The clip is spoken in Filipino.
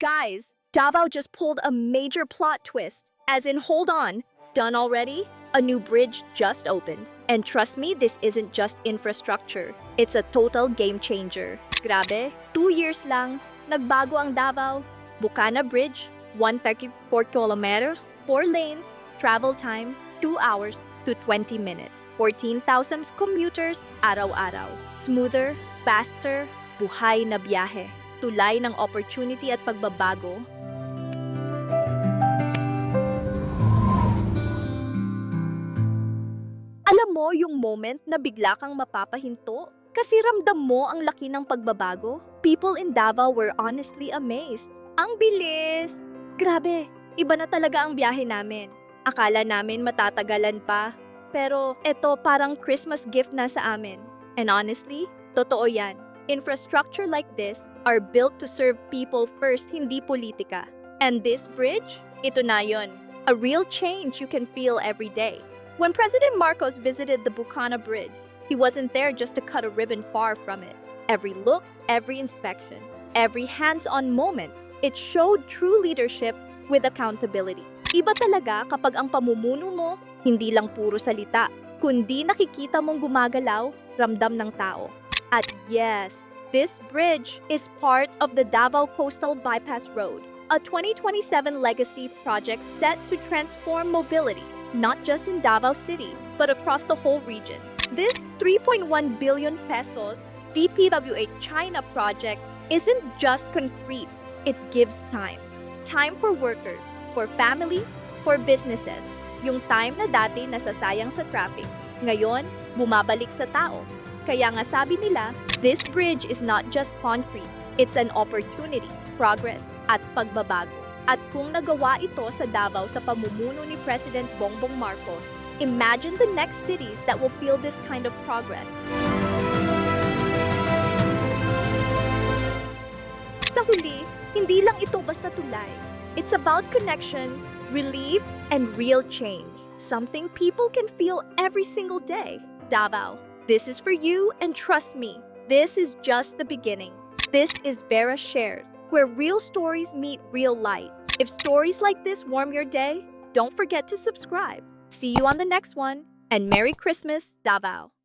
Guys, Davao just pulled a major plot twist. As in, hold on, done already? A new bridge just opened. And trust me, this isn't just infrastructure. It's a total game changer. Grabe, 2 years lang, nagbago ang Davao. Bukana Bridge, 134 kilometers, 4 lanes, travel time, 2 hours to 20 minutes. 14,000 commuters araw-araw. Smoother, faster, buhay na biyahe. Tulay ng opportunity at pagbabago. Alam mo yung moment na bigla kang mapapahinto? Kasi ramdam mo ang laki ng pagbabago? People in Davao were honestly amazed. Ang bilis! Grabe, iba na talaga ang biyahe namin. Akala namin matatagalan pa. Pero eto parang Christmas gift na sa amin. And honestly, totoo yan. Infrastructure like this are built to serve people first, hindi politika. And this bridge, ito na yun. A real change you can feel every day. When President Marcos visited the Bukana Bridge, he wasn't there just to cut a ribbon, far from it. Every look, every inspection, every hands-on moment, it showed true leadership with accountability. Iba talaga kapag ang pamumuno mo, hindi lang puro salita, kundi nakikita mong gumagalaw, ramdam ng tao. At yes, this bridge is part of the Davao Coastal Bypass Road, a 2027 legacy project set to transform mobility, not just in Davao City, but across the whole region. This 3.1 billion pesos DPWH China project isn't just concrete, it gives time. Time for workers, for family, for businesses. Yung time na dati nasasayang sa traffic, ngayon bumabalik sa tao. Kaya nga sabi nila, this bridge is not just concrete, it's an opportunity, progress, at pagbabago. At kung nagawa ito sa Davao sa pamumuno ni President Bongbong Marcos, imagine the next cities that will feel this kind of progress. Sa huli, hindi lang ito basta tulay. It's about connection, relief, and real change. Something people can feel every single day. Davao, this is for you, and trust me, this is just the beginning. This is Vera Shared, where real stories meet real light. If stories like this warm your day, don't forget to subscribe. See you on the next one, and Merry Christmas, Davao!